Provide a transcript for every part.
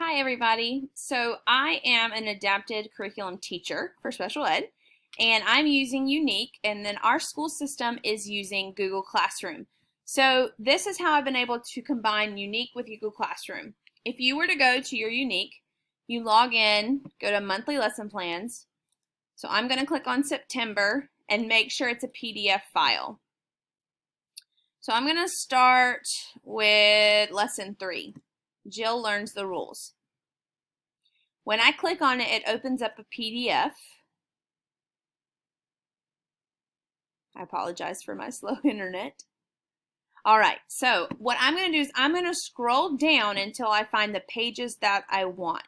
Hi everybody. So I am an adapted curriculum teacher for special ed and I'm using Unique, and then our school system is using Google Classroom. So this is how I've been able to combine Unique with Google Classroom. If you were to go to your Unique, you log in, go to monthly lesson plans. So I'm going to click on September and make sure it's a PDF file. So I'm going to start with lesson 3. Jill learns the rules. When I click on it, it opens up a PDF. I apologize for my slow internet. All right, so what I'm going to do is I'm going to scroll down until I find the pages that I want.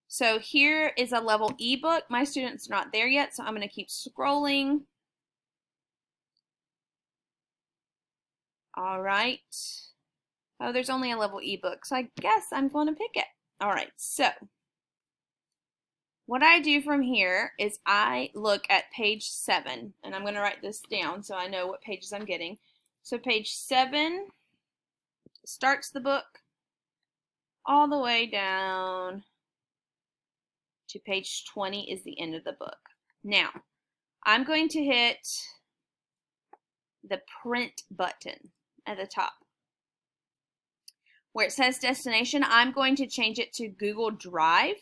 So here is a level ebook. My student's not there yet, so I'm going to keep scrolling. All right. Oh, there's only a level ebook, so I guess I'm going to pick it. All right, so what I do from here is I look at page 7, and I'm going to write this down so I know what pages I'm getting. So page 7 starts the book all the way down to page 20 is the end of the book. Now, I'm going to hit the print button at the top. Where it says destination, I'm going to change it to Google Drive.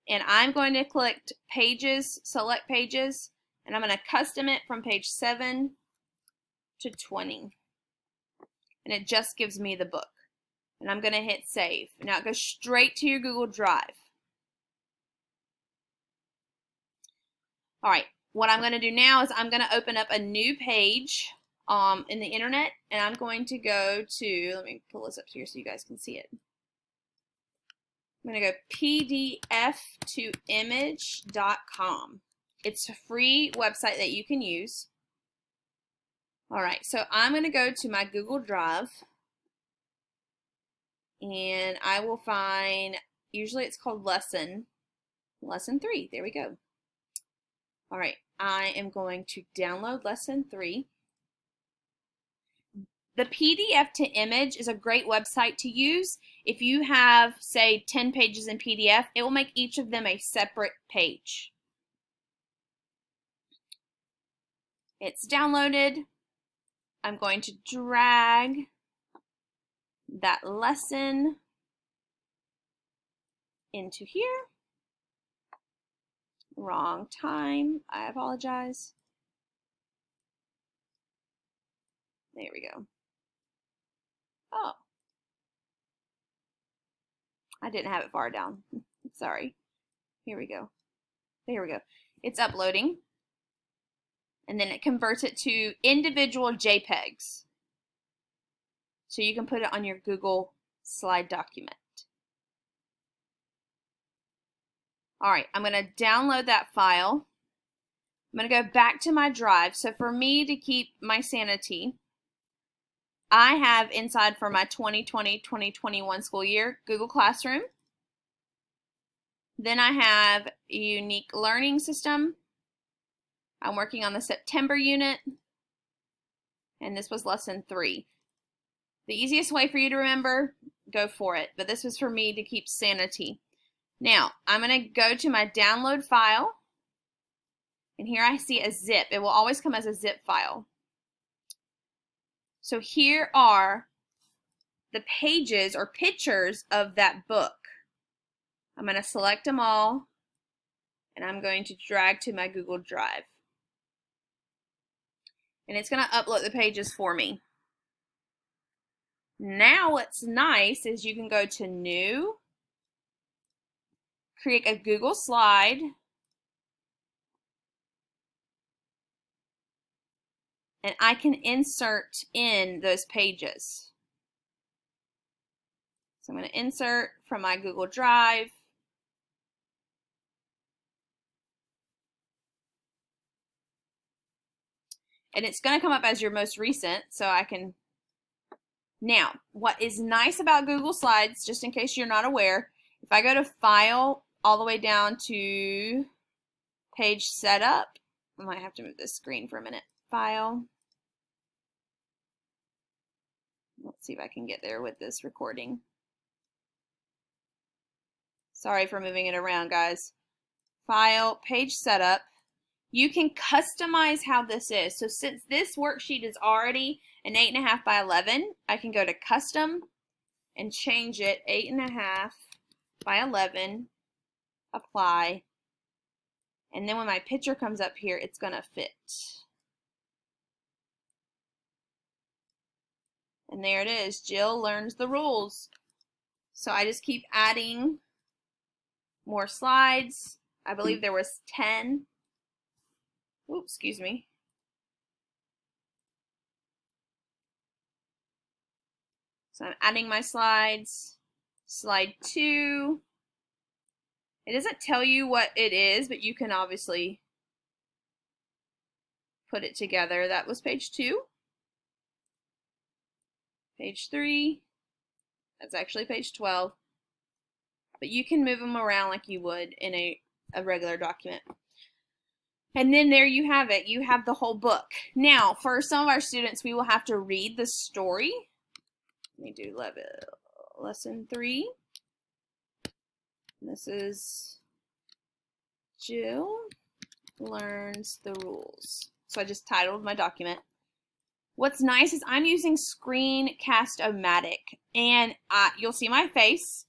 And I'm going to click pages, select pages, and I'm going to custom it from page 7 to 20. And it just gives me the book. And I'm going to hit save. Now it goes straight to your Google Drive. All right, what I'm going to do now is I'm going to open up a new page in the internet, and I'm going to go to, let me pull this up here so you guys can see it. I'm going to go pdf2image.com. It's a free website that you can use. All right, so I'm going to go to my Google Drive, and I will find, usually it's called lesson 3. There we go. All right, I am going to download lesson 3. The PDF to image is a great website to use. If you have, say, 10 pages in PDF, it will make each of them a separate page. It's downloaded. I'm going to drag that lesson into here. Wrong time. I apologize. There we go. Oh, I didn't have it far down. Sorry. Here we go. There we go. It's uploading. And then it converts it to individual JPEGs. So you can put it on your Google slide document. All right, I'm going to download that file. I'm going to go back to my drive. So for me to keep my sanity, I have inside for my 2020-2021 school year, Google Classroom. Then I have a Unique Learning System. I'm working on the September unit, and this was lesson 3. The easiest way for you to remember, go for it, but this was for me to keep sanity. Now, I'm going to go to my download file, and here I see a zip. It will always come as a zip file. So here are the pages or pictures of that book. I'm going to select them all, and I'm going to drag to my Google Drive. And it's going to upload the pages for me. Now what's nice is you can go to New, create a Google slide, and I can insert in those pages. So I'm going to insert from my Google Drive. And it's going to come up as your most recent, so I can. Now, what is nice about Google Slides, just in case you're not aware, if I go to File all the way down to Page Setup, I might have to move this screen for a minute. File. Let's see if I can get there with this recording. Sorry for moving it around, guys. File, page setup. You can customize how this is. So since this worksheet is already an 8.5 by 11, I can go to custom and change it 8.5 by 11, apply, and then when my picture comes up here, it's going to fit. And there it is. Jill learns the rules. So I just keep adding more slides. I believe there was 10. Oops, excuse me. So I'm adding my slides. Slide 2. It doesn't tell you what it is, but you can obviously put it together. That was page 2. Page 3. That's actually page 12. But you can move them around like you would in a regular document. And then there you have it. You have the whole book. Now, for some of our students, we will have to read the story. Let me do lesson 3. This is Jill learns the rules. So I just titled my document. What's nice is I'm using Screencast-O-Matic, and you'll see my face.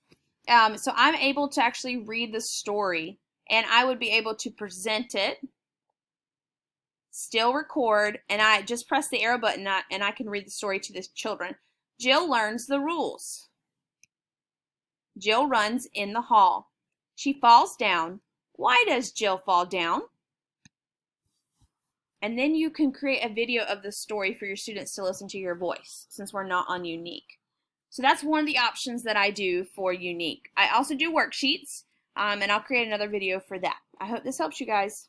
So I'm able to actually read the story, and I would be able to present it, still record, and I just press the arrow button and I can read the story to the children. Jill learns the rules. Jill runs in the hall. She falls down. Why does Jill fall down? And then you can create a video of the story for your students to listen to your voice, since we're not on Unique. So that's one of the options that I do for Unique. I also do worksheets, and I'll create another video for that. I hope this helps you guys.